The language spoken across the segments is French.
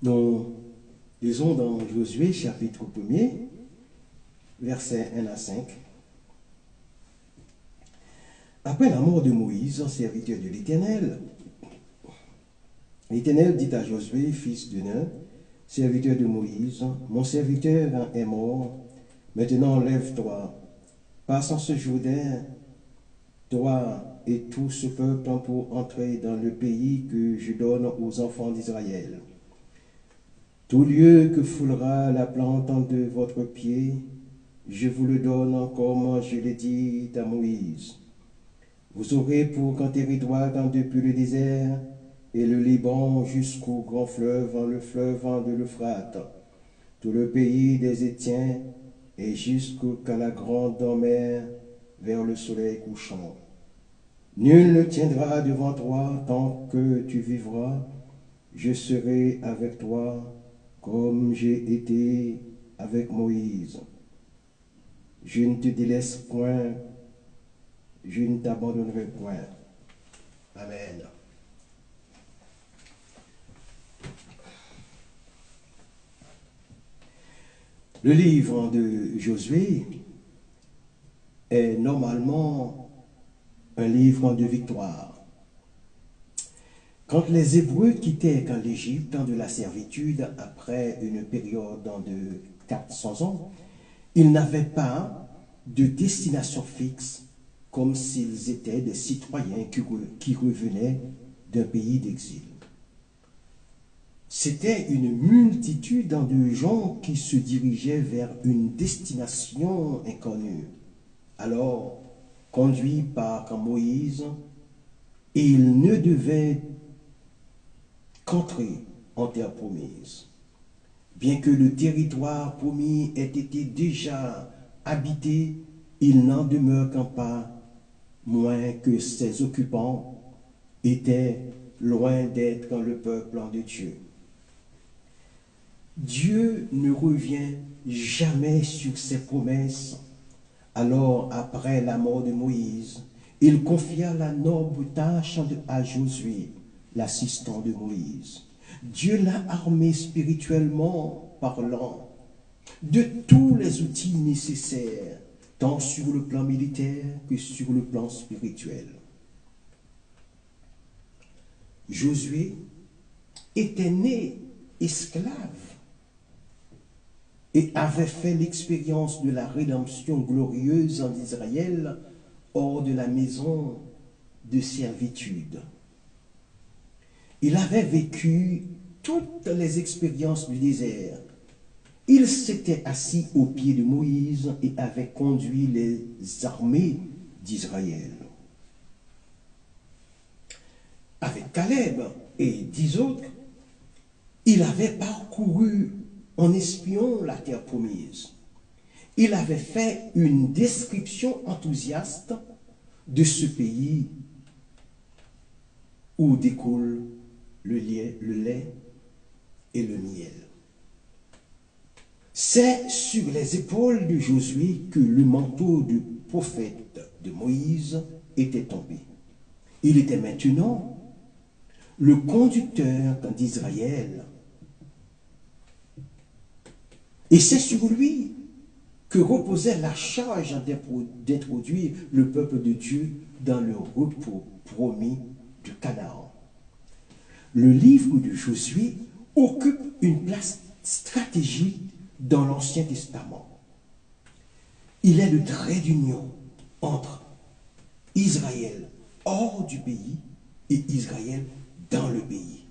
Nous lisons dans Josué, chapitre 1er, versets 1 à 5. Après la mort de Moïse, serviteur de l'Éternel, l'Éternel dit à Josué, fils de Nun, serviteur de Moïse, mon serviteur est mort, maintenant lève-toi, passe en ce Jourdain, toi et tout ce peuple pour entrer dans le pays que je donne aux enfants d'Israël. Tout lieu que foulera la plante de votre pied, je vous le donne comme je l'ai dit à Moïse. Vous aurez pour qu'un territoire depuis le désert et le Liban jusqu'au grand fleuve, le fleuve de l'Euphrate, tout le pays des Étiens et jusqu'à la grande mer vers le soleil couchant. Nul ne tiendra devant toi tant que tu vivras. Je serai avec toi comme j'ai été avec Moïse. Je ne te délaisse point, je ne t'abandonnerai point. Amen. Le livre de Josué est normalement un livre de victoire. Quand les Hébreux quittaient l'Égypte de la servitude après une période de 400 ans, ils n'avaient pas de destination fixe comme s'ils étaient des citoyens qui revenaient d'un pays d'exil. C'était une multitude de gens qui se dirigeaient vers une destination inconnue. Alors, conduits par Moïse, ils ne devaient qu'entrer en terre promise. Bien que le territoire promis ait été déjà habité, il n'en demeure pas moins que ses occupants étaient loin d'être le peuple de Dieu. Dieu ne revient jamais sur ses promesses. Alors, après la mort de Moïse, il confia la noble tâche à Josué, l'assistant de Moïse. Dieu l'a armé spirituellement parlant de tous les outils nécessaires, tant sur le plan militaire que sur le plan spirituel. Josué était né esclave et avait fait l'expérience de la rédemption glorieuse en Israël hors de la maison de servitude. Il avait vécu toutes les expériences du désert. Il s'était assis aux pieds de Moïse et avait conduit les armées d'Israël. Avec Caleb et 10 autres, il avait parcouru en espion la terre promise. Il avait fait une description enthousiaste de ce pays où découle le lait et le miel. C'est sur les épaules de Josué que le manteau du prophète de Moïse était tombé. Il était maintenant le conducteur d'Israël. Et c'est sur lui que reposait la charge d'introduire le peuple de Dieu dans le repos promis de Canaan. Le livre de Josué occupe une place stratégique dans l'Ancien Testament. Il est le trait d'union entre Israël hors du pays et Israël dans le pays.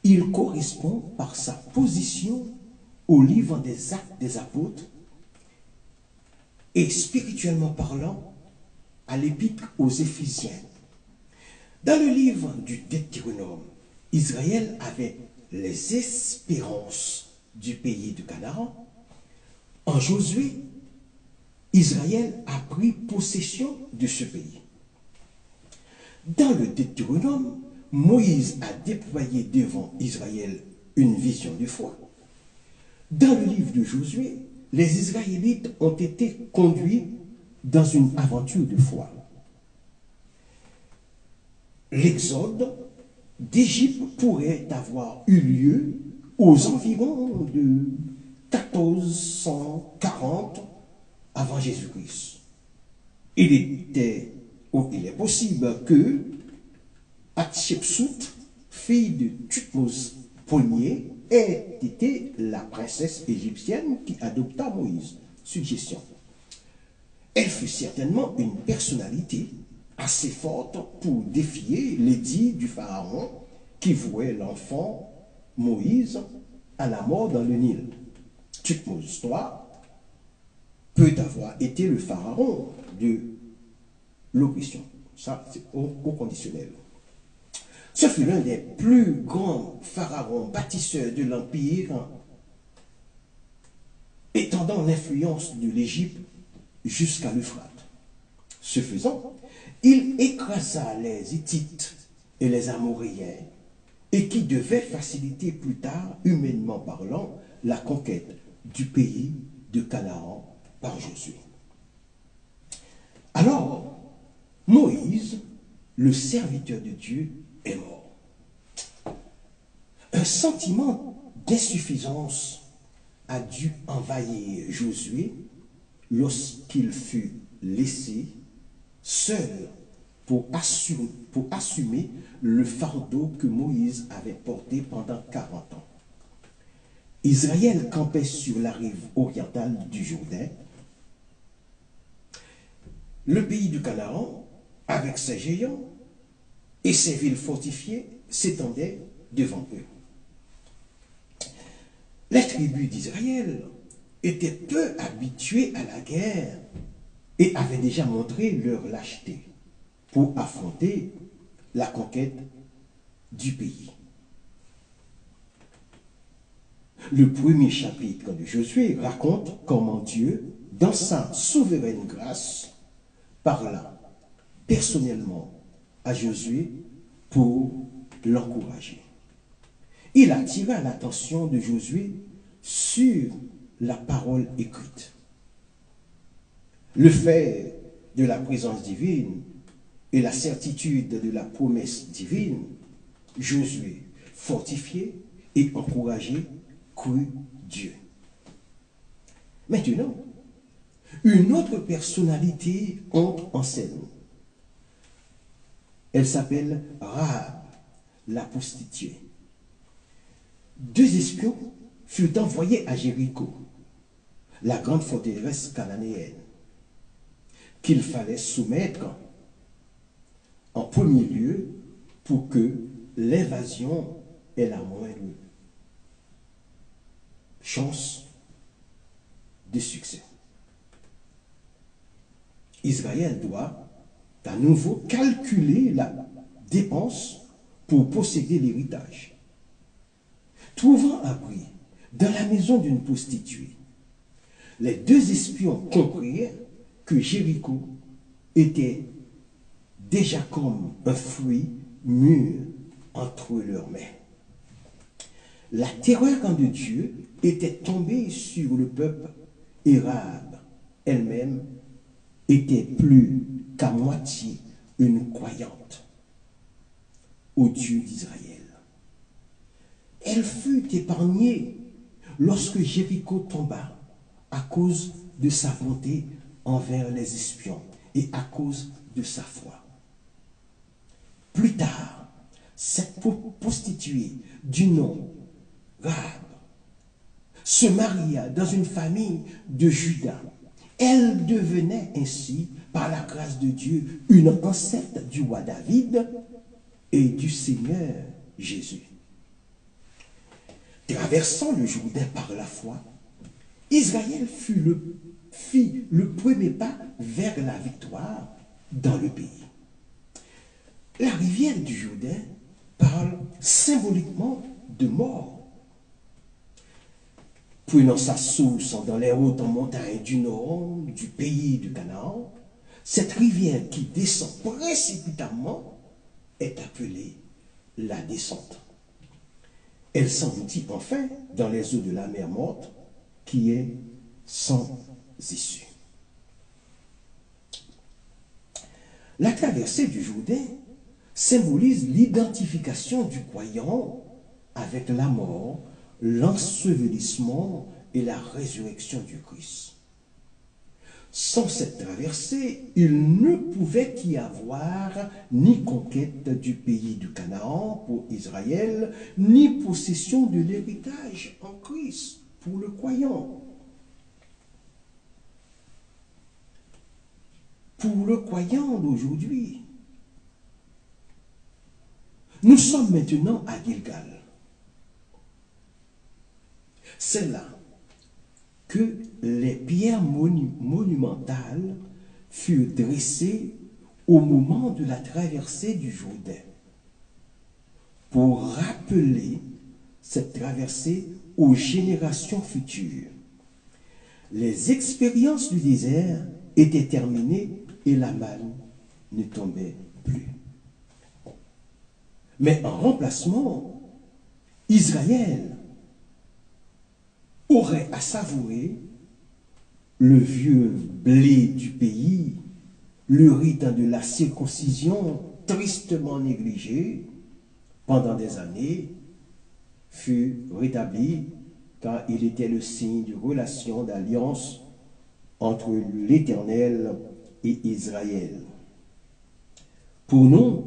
Il correspond par sa position au livre des Actes des Apôtres et spirituellement parlant à l'épître aux Éphésiens. Dans le livre du Deutéronome, Israël avait les espérances du pays de Canaan. En Josué, Israël a pris possession de ce pays. Dans le Deutéronome, Moïse a déployé devant Israël une vision de foi. Dans le livre de Josué, les Israélites ont été conduits dans une aventure de foi. L'Exode d'Égypte pourrait avoir eu lieu aux environs de 1440 avant Jésus-Christ. Il est possible que Hatshepsut, fille de Thutmose Ier, ait été la princesse égyptienne qui adopta Moïse. Suggestion. Elle fut certainement une personnalité assez forte pour défier l'édit du pharaon qui vouait l'enfant Moïse à la mort dans le Nil. Thutmose III peut avoir été le pharaon de l'oppression. Ça, c'est au conditionnel. Ce fut l'un des plus grands pharaons bâtisseurs de l'Empire, étendant l'influence de l'Égypte jusqu'à l'Euphrate. Ce faisant, il écrasa les Hittites et les Amoréens, et qui devait faciliter plus tard, humainement parlant, la conquête du pays de Canaan par Josué. Alors, Moïse, le serviteur de Dieu, est mort. Un sentiment d'insuffisance a dû envahir Josué lorsqu'il fut laissé seul pour assumer le fardeau que Moïse avait porté pendant 40 ans. Israël campait sur la rive orientale du Jourdain. Le pays du Canaan, avec ses géants et ses villes fortifiées, s'étendait devant eux. Les tribus d'Israël étaient peu habituées à la guerre et avaient déjà montré leur lâcheté pour affronter la conquête du pays. Le premier chapitre de Josué raconte comment Dieu, dans sa souveraine grâce, parla personnellement à Josué pour l'encourager. Il attira l'attention de Josué sur la parole écrite. Le fait de la présence divine et la certitude de la promesse divine, Josué, fortifié et encouragé, crut Dieu. Maintenant, une autre personnalité entre en scène. Elle s'appelle Rahab, la prostituée. 2 espions furent envoyés à Jéricho, la grande forteresse cananéenne, qu'il fallait soumettre en premier lieu pour que l'invasion ait la moindre chance de succès. Israël doit à nouveau calculer la dépense pour posséder l'héritage. Trouvant abri dans la maison d'une prostituée, les 2 espions comprirent que Jéricho était déjà comme un fruit mûr entre leurs mains. La terreur de Dieu était tombée sur le peuple et Rahab elle-même était plus qu'à moitié une croyante au Dieu d'Israël. Elle fut épargnée lorsque Jéricho tomba à cause de sa bonté envers les espions et à cause de sa foi. Plus tard, cette prostituée du nom Rahab se maria dans une famille de Juda. Elle devenait ainsi, par la grâce de Dieu, une ancêtre du roi David et du Seigneur Jésus. Traversant le Jourdain par la foi, Israël fit le premier pas vers la victoire dans le pays. La rivière du Jourdain parle symboliquement de mort. Prenant sa source dans les hautes montagnes du nord du pays du Canaan, cette rivière qui descend précipitamment est appelée la descente. Elle s'engloutit enfin dans les eaux de la mer morte qui est sans issue. La traversée du Jourdain symbolise l'identification du croyant avec la mort, l'ensevelissement et la résurrection du Christ. Sans cette traversée, il ne pouvait y avoir ni conquête du pays du Canaan pour Israël, ni possession de l'héritage en Christ pour le croyant. Pour le croyant d'aujourd'hui, nous sommes maintenant à Gilgal. C'est là que les pierres monumentales furent dressées au moment de la traversée du Jourdain, pour rappeler cette traversée aux générations futures. Les expériences du désert étaient terminées et la manne ne tombait plus. Mais en remplacement, Israël aurait à savourer le vieux blé du pays, le rite de la circoncision tristement négligé pendant des années, fut rétabli car il était le signe de relation d'alliance entre l'Éternel et Israël. Pour nous,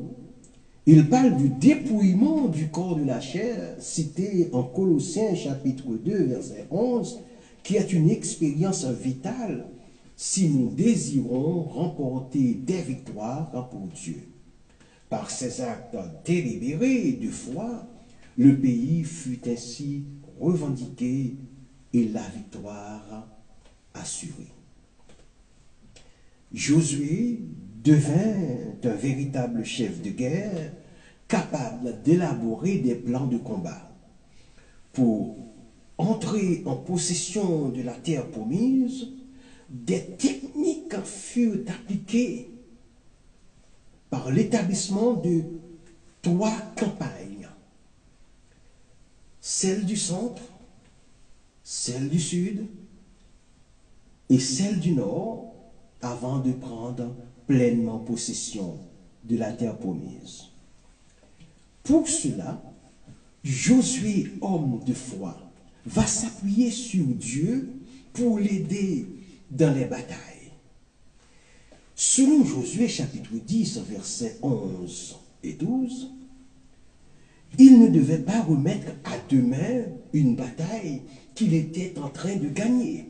il parle du dépouillement du corps de la chair, cité en Colossiens chapitre 2, verset 11, qui est une expérience vitale si nous désirons remporter des victoires pour Dieu. Par ces actes délibérés de foi, le pays fut ainsi revendiqué et la victoire assurée. Josué devint un véritable chef de guerre capable d'élaborer des plans de combat. Pour entrer en possession de la terre promise, des techniques furent appliquées par l'établissement de 3 campagnes. Celle du centre, celle du sud et celle du nord, avant de prendre pleinement possession de la terre promise. Pour cela, Josué, homme de foi, va s'appuyer sur Dieu pour l'aider dans les batailles. Selon Josué chapitre 10, versets 11 et 12, il ne devait pas remettre à demain une bataille qu'il était en train de gagner.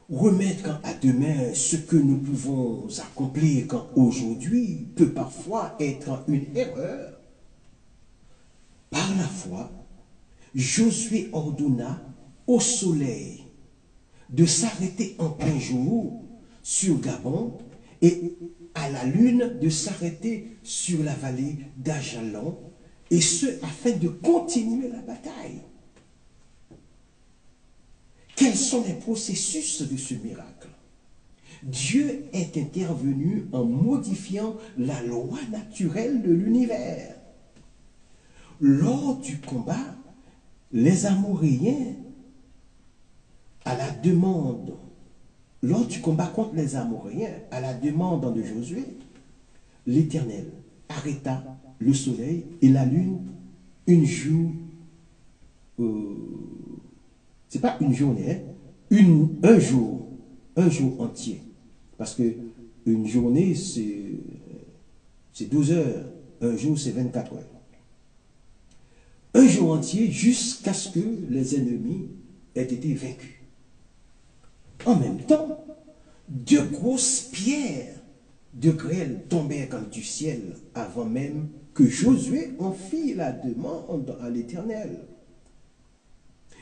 Remettre à demain ce que nous pouvons accomplir aujourd'hui peut parfois être une erreur. Par la foi, Josué ordonna au soleil de s'arrêter en plein jour sur Gabon et à la lune de s'arrêter sur la vallée d'Ajalon, et ce afin de continuer la bataille. Quels sont les processus de ce miracle? Dieu est intervenu en modifiant la loi naturelle de l'univers. Lors du combat, les Amoréens, lors du combat contre les Amoréens, à la demande de Josué, l'Éternel arrêta le soleil et la lune c'est pas une journée, un jour entier. Parce que une journée, c'est 12 heures, un jour, c'est 24 heures. Un jour entier jusqu'à ce que les ennemis aient été vaincus. En même temps, 2 grosses pierres de grêle tombèrent du ciel avant même que Josué en fît la demande à l'Éternel.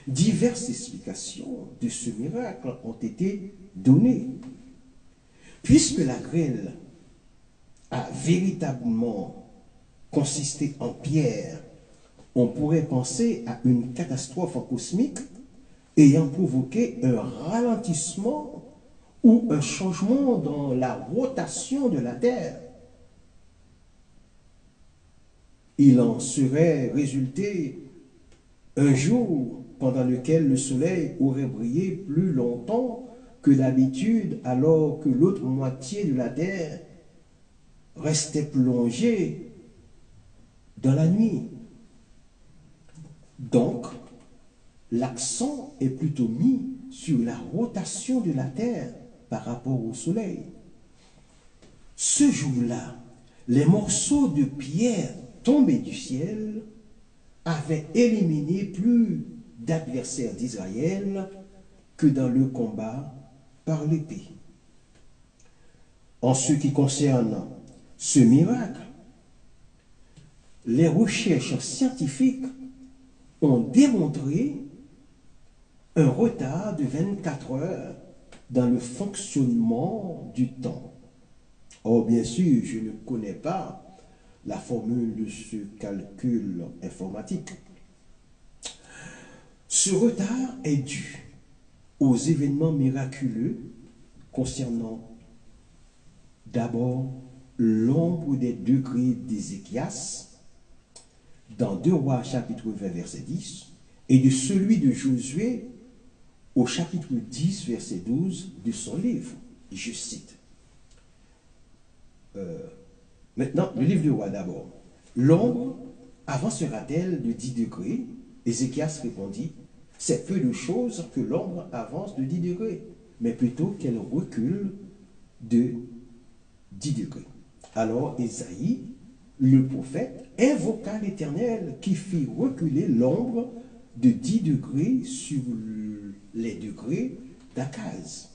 Diverses explications de ce miracle ont été données. Puisque la grêle a véritablement consisté en pierre, on pourrait penser à une catastrophe cosmique ayant provoqué un ralentissement ou un changement dans la rotation de la Terre. Il en serait résulté un jour pendant lequel le soleil aurait brillé plus longtemps que d'habitude, alors que l'autre moitié de la Terre restait plongé dans la nuit. Donc, l'accent est plutôt mis sur la rotation de la Terre par rapport au Soleil. Ce jour-là, les morceaux de pierre tombés du ciel avaient éliminé plus d'adversaires d'Israël que dans le combat par l'épée. En ce qui concerne ce miracle, les recherches scientifiques ont démontré un retard de 24 heures dans le fonctionnement du temps. Or, bien sûr, je ne connais pas la formule de ce calcul informatique. Ce retard est dû aux événements miraculeux concernant d'abord l'ombre des degrés d'Ézéchias dans 2 Rois chapitre 20 verset 10 et de celui de Josué au chapitre 10 verset 12 de son livre. Je cite. Maintenant, le livre du roi d'abord. L'ombre avancera-t-elle de 10 degrés? Ézéchias répondit, c'est peu de choses que l'ombre avance de 10 degrés, mais plutôt qu'elle recule de 10 degrés. Alors Ésaïe, le prophète, invoqua l'Éternel qui fit reculer l'ombre de 10 degrés sur les degrés d'Akaz,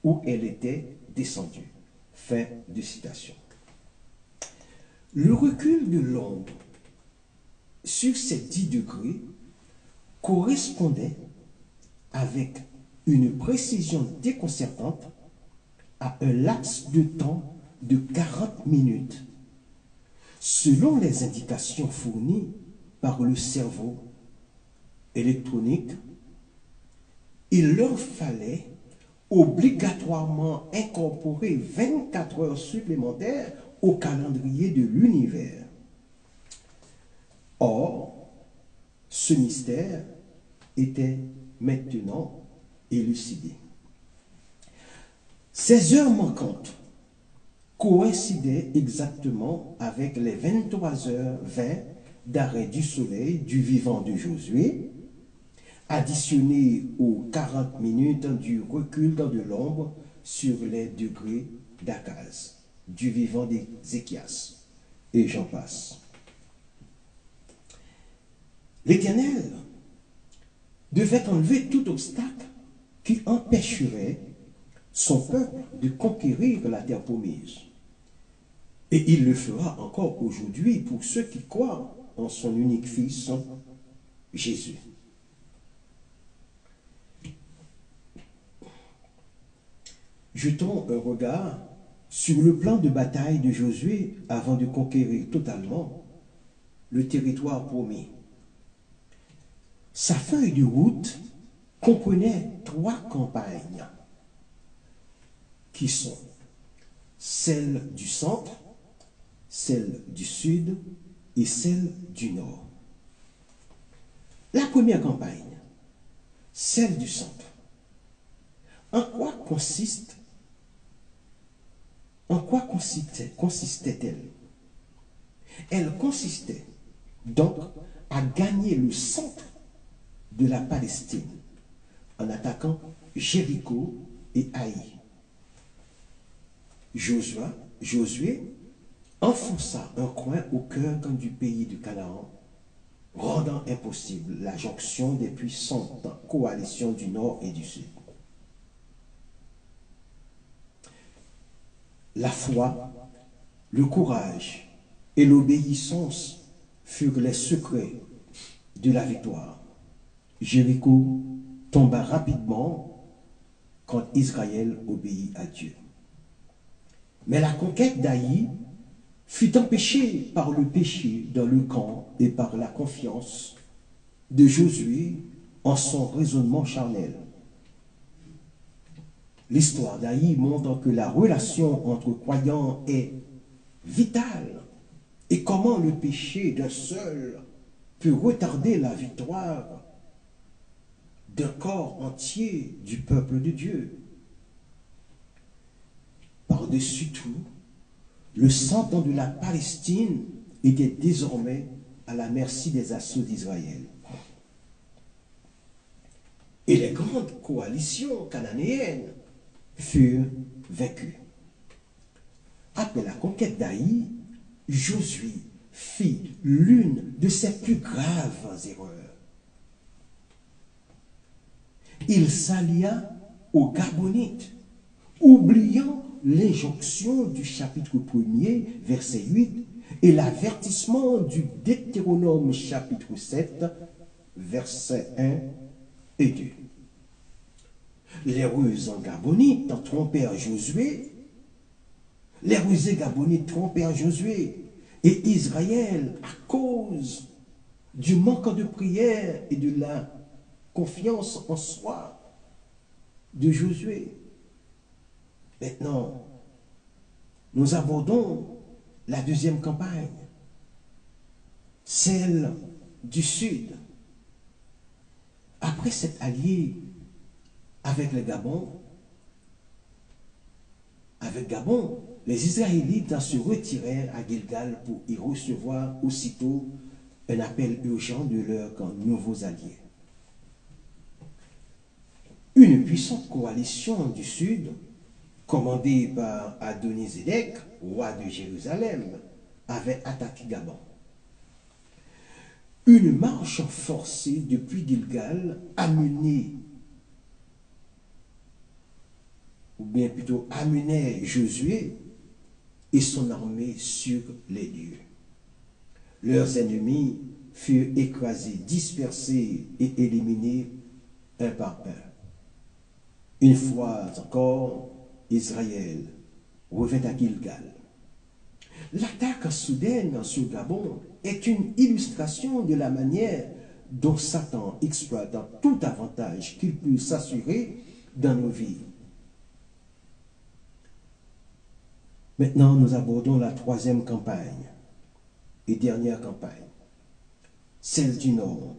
où elle était descendue. Fin de citation. Le recul de l'ombre sur ces 10 degrés correspondait avec une précision déconcertante à un laps de temps de 40 minutes, selon les indications fournies par le cerveau électronique. Il leur fallait obligatoirement incorporer 24 heures supplémentaires au calendrier de l'univers. Or, ce mystère était maintenant élucidé. Ces heures manquantes coïncidaient exactement avec les 23h20 d'arrêt du soleil du vivant de Josué, additionnées aux 40 minutes du recul de l'ombre sur les degrés d'Akaz, du vivant d'Ézéchias, et j'en passe. L'Éternel devait enlever tout obstacle qui empêcherait son peuple de conquérir la terre promise. Et il le fera encore aujourd'hui pour ceux qui croient en son unique Fils, Jésus. Jetons un regard sur le plan de bataille de Josué avant de conquérir totalement le territoire promis. Sa feuille de route comprenait 3 campagnes qui sont celle du centre, celle du sud et celle du nord. La première campagne, celle du centre. En quoi consistait-elle? Elle consistait donc à gagner le centre de la Palestine en attaquant Jéricho et Haï. Josué enfonça un coin au cœur du pays de Canaan, rendant impossible la jonction des puissantes coalitions du nord et du sud. La foi, le courage et l'obéissance furent les secrets de la victoire. Jéricho tomba rapidement quand Israël obéit à Dieu. Mais la conquête d'Haï fut empêchée par le péché dans le camp et par la confiance de Josué en son raisonnement charnel. L'histoire d'Haï montre que la relation entre croyants est vitale et comment le péché d'un seul peut retarder la victoire d'un corps entier du peuple de Dieu. Par-dessus tout, le centre de la Palestine était désormais à la merci des assauts d'Israël. Et les grandes coalitions cananéennes furent vaincues. Après la conquête d'Aï, Josué fit l'une de ses plus graves erreurs. Il s'allia aux Gabonites, oubliant l'injonction du chapitre 1er, verset 8, et l'avertissement du Deutéronome chapitre 7, versets 1 et 2. Les rusés Gabonites trompèrent Josué, les rusés Gabonites trompèrent Josué, et Israël, à cause du manque de prière et de la confiance en soi de Josué. Maintenant, nous abordons la deuxième campagne, celle du Sud. Après s'être allié avec le Gabon, les Israélites se retirèrent à Gilgal pour y recevoir aussitôt un appel urgent de leurs nouveaux alliés. Une puissante coalition du Sud, commandée par Adonizédek, roi de Jérusalem, avait attaqué Gabon. Une marche forcée depuis Gilgal amenait Josué et son armée sur les lieux. Leurs ennemis furent écrasés, dispersés et éliminés un par un. Une fois encore, Israël revint à Gilgal. L'attaque soudaine sur Gabon est une illustration de la manière dont Satan exploite tout avantage qu'il peut s'assurer dans nos vies. Maintenant, nous abordons la troisième campagne et dernière campagne, celle du Nord,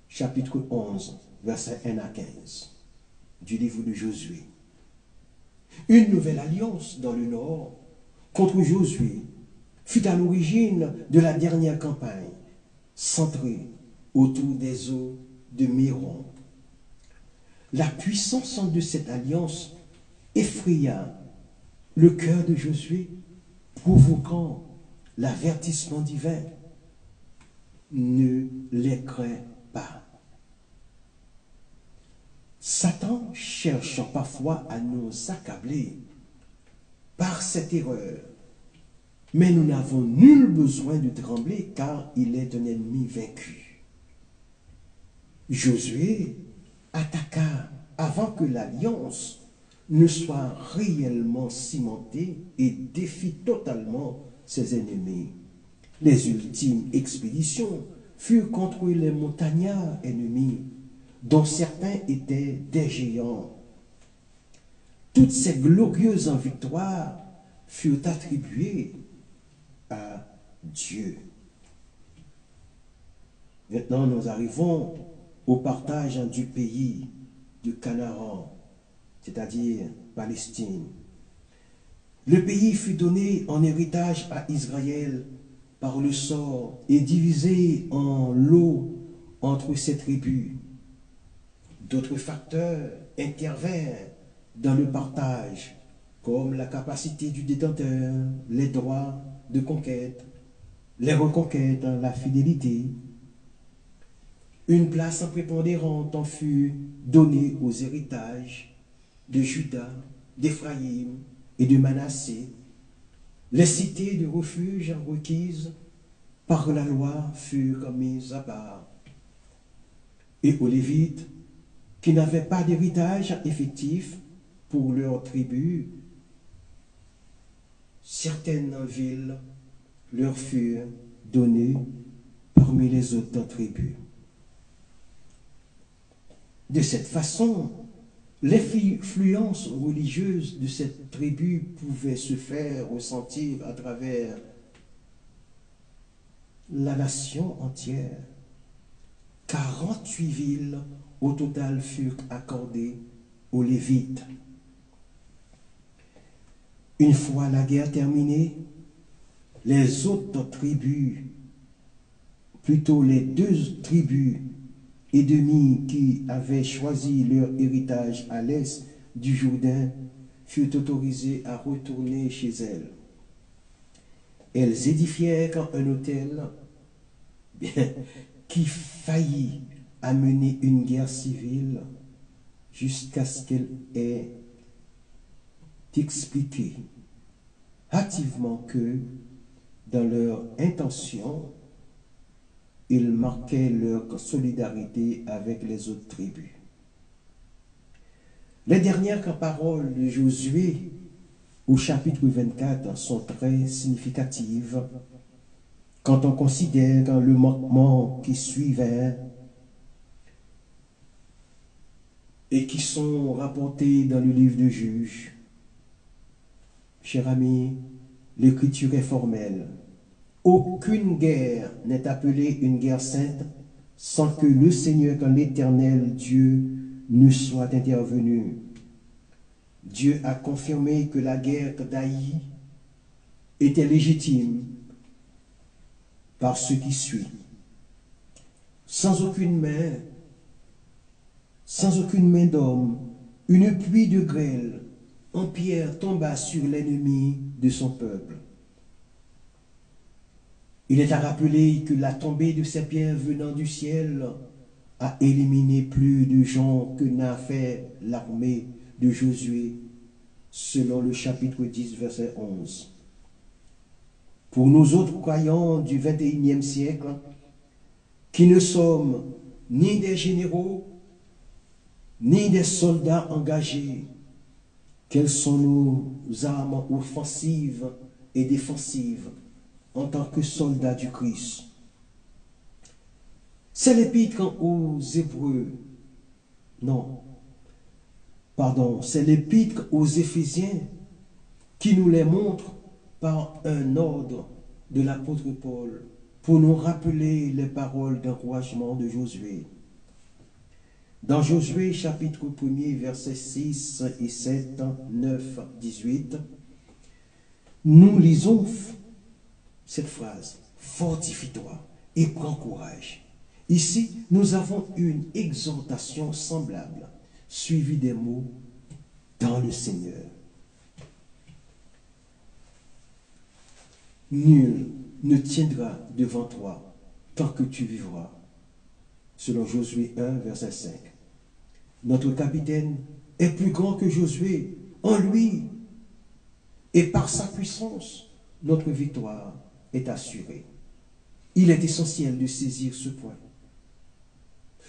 chapitre 11, versets 1 à 15, du livre de Josué. Une nouvelle alliance dans le Nord contre Josué fut à l'origine de la dernière campagne, centrée autour des eaux de Méron. La puissance de cette alliance effraya le cœur de Josué, provoquant l'avertissement divin. Ne les crains pas. Satan cherche parfois à nous accabler par cette erreur, mais nous n'avons nul besoin de trembler car il est un ennemi vaincu. Josué attaqua avant que l'alliance ne soit réellement cimentée et défie totalement ses ennemis. Les ultimes expéditions furent contre les montagnards ennemis, dont certains étaient des géants. Toutes ces glorieuses victoires furent attribuées à Dieu. Maintenant, nous arrivons au partage du pays de Canaan, c'est-à-dire Palestine. Le pays fut donné en héritage à Israël par le sort et divisé en lots entre ses tribus. D'autres facteurs intervinrent dans le partage, comme la capacité du détenteur, les droits de conquête, les reconquêtes, la fidélité. Une place prépondérante en fut donnée aux héritages de Juda, d'Éphraïm et de Manassé. Les cités de refuge requises par la loi furent mises à part. Et aux Lévites, qui n'avaient pas d'héritage effectif pour leur tribu, certaines villes leur furent données parmi les autres tribus. De cette façon, l'influence religieuse de cette tribu pouvait se faire ressentir à travers la nation entière. 48 villes au total furent accordées aux Lévites. Une fois la guerre terminée, les autres tribus, plutôt les deux tribus ennemies qui avaient choisi leur héritage à l'est du Jourdain, furent autorisées à retourner chez elles. Elles édifièrent un autel qui faillit amener une guerre civile jusqu'à ce qu'elle ait expliqué hâtivement que, dans leur intention, ils marquaient leur solidarité avec les autres tribus. Les dernières paroles de Josué au chapitre 24 sont très significatives quand on considère le manquement qui suivait et qui sont rapportés dans le livre de Juges. Cher ami, l'écriture est formelle. Aucune guerre n'est appelée une guerre sainte sans que le Seigneur, quand l'Éternel Dieu, ne soit intervenu. Dieu a confirmé que la guerre d'Aï était légitime par ce qui suit. Sans aucune main d'homme, une pluie de grêle en pierre tomba sur l'ennemi de son peuple. Il est à rappeler que la tombée de ces pierres venant du ciel a éliminé plus de gens que n'a fait l'armée de Josué, selon le chapitre 10, verset 11. Pour nous autres croyants du XXIe siècle, qui ne sommes ni des généraux, ni des soldats engagés, quelles sont nos armes offensives et défensives en tant que soldats du Christ? C'est l'épître aux Hébreux, c'est l'épître aux Éphésiens qui nous les montre par un ordre de l'apôtre Paul pour nous rappeler les paroles d'encouragement de Josué. Dans Josué chapitre 1er, versets 6 et 7, 9, 18, nous lisons cette phrase, « Fortifie-toi et prends courage ». Ici, nous avons une exhortation semblable, suivie des mots « dans le Seigneur ». Nul ne tiendra devant toi tant que tu vivras, selon Josué 1, verset 5. Notre capitaine est plus grand que Josué en lui, et par sa puissance, notre victoire est assurée. Il est essentiel de saisir ce point.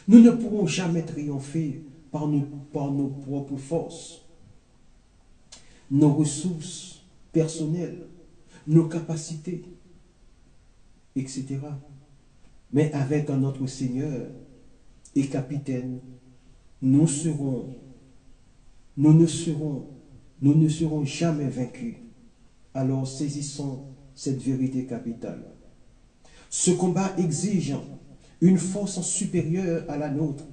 Nous ne pourrons jamais triompher par nos propres forces, nos ressources personnelles, nos capacités, etc. Mais avec notre Seigneur et capitaine, nous ne serons jamais vaincus. Alors saisissons cette vérité capitale. Ce combat exige une force supérieure à la nôtre.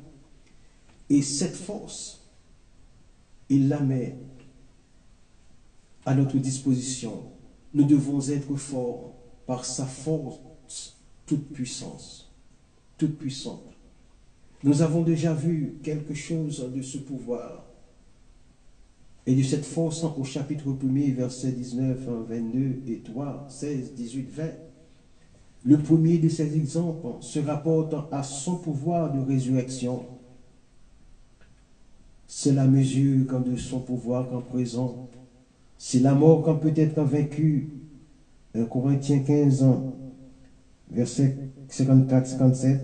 Et cette force, il la met à notre disposition. Nous devons être forts par sa force toute puissante. Nous avons déjà vu quelque chose de ce pouvoir et de cette force au chapitre 1er, versets 19, 22 et 3, 16, 18, 20. Le premier de ces exemples se rapporte à son pouvoir de résurrection. C'est la mesure de son pouvoir qu'en présent, c'est la mort qu'on peut être vaincu. 1 Corinthiens 15, verset 54-57.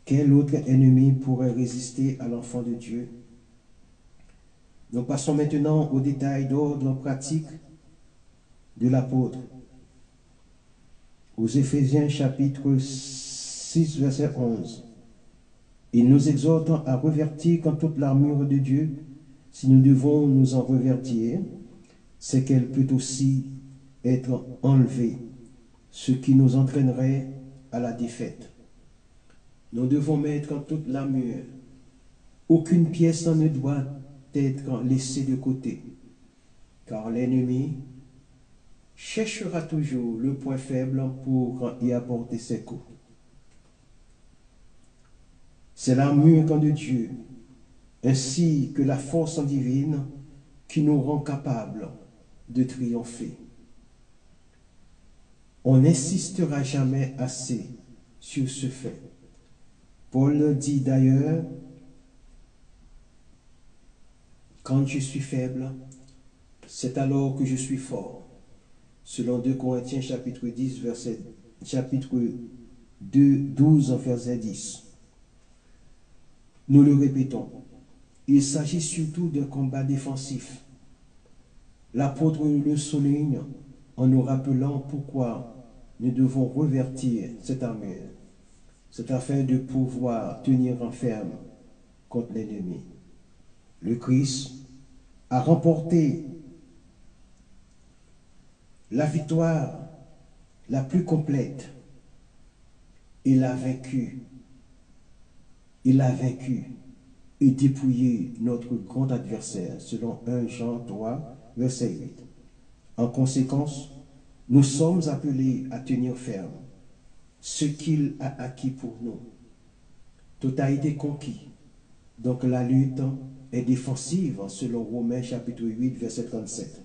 Quel autre ennemi pourrait résister à l'enfant de Dieu? Nous passons maintenant aux détails d'ordre pratique de l'apôtre. Aux Éphésiens chapitre 6, verset 11. Il nous exhorte à revêtir comme toute l'armure de Dieu. Si nous devons nous en revêtir, c'est qu'elle peut aussi être enlevée, ce qui nous entraînerait à la défaite. Nous devons mettre toute l'armure. Aucune pièce ne doit être laissée de côté, car l'ennemi cherchera toujours le point faible pour y apporter ses coups. C'est l'armure de Dieu, ainsi que la force divine qui nous rend capables de triompher. On n'insistera jamais assez sur ce fait. Paul dit d'ailleurs, quand je suis faible, c'est alors que je suis fort. Selon 2 Corinthiens chapitre 10, chapitre 2, 12, verset 10. Nous le répétons, il s'agit surtout d'un combat défensif. L'apôtre le souligne en nous rappelant pourquoi nous devons revêtir cette armure. C'est afin de pouvoir tenir en ferme contre l'ennemi. Le Christ a remporté la victoire la plus complète. Il a vaincu et dépouillé notre grand adversaire, selon 1 Jean 3, verset 8. En conséquence, nous sommes appelés à tenir ferme ce qu'il a acquis pour nous. Tout a été conquis. Donc la lutte est défensive, selon Romains chapitre 8, verset 37.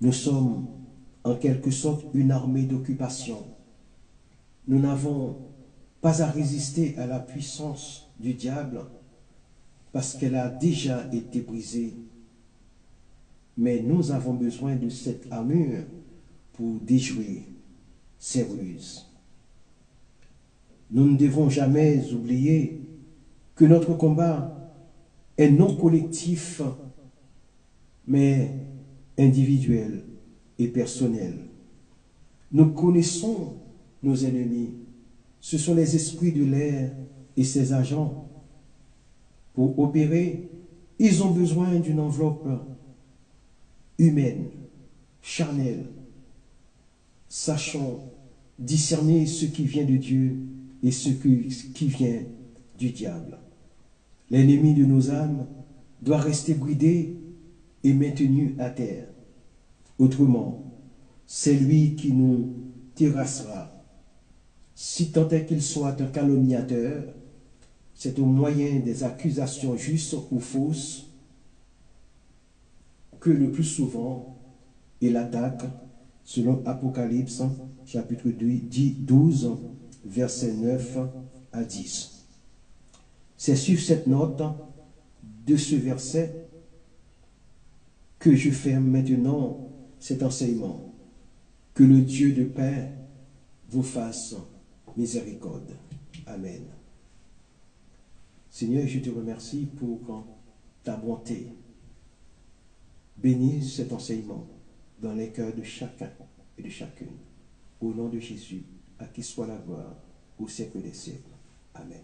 Nous sommes en quelque sorte une armée d'occupation. Nous n'avons pas à résister à la puissance du diable parce qu'elle a déjà été brisée. Mais nous avons besoin de cette armure pour déjouer ses ruses. Nous ne devons jamais oublier que notre combat est non collectif, mais individuel et personnel. Nous connaissons nos ennemis. Ce sont les esprits de l'air et ses agents. Pour opérer, ils ont besoin d'une enveloppe humaine, charnelle. Sachons discerner ce qui vient de Dieu et ce qui vient du diable. L'ennemi de nos âmes doit rester bridé et maintenu à terre. Autrement, c'est lui qui nous terrassera. Si tant est qu'il soit un calomniateur, c'est au moyen des accusations justes ou fausses que le plus souvent il attaque, selon Apocalypse chapitre 12, versets 9 à 10. C'est sur cette note de ce verset que je ferme maintenant cet enseignement. Que le Dieu de paix vous fasse miséricorde. Amen. Seigneur, je te remercie pour ta bonté. Bénis cet enseignement dans les cœurs de chacun et de chacune. Au nom de Jésus, à qui soit la gloire au siècle des siècles. Amen.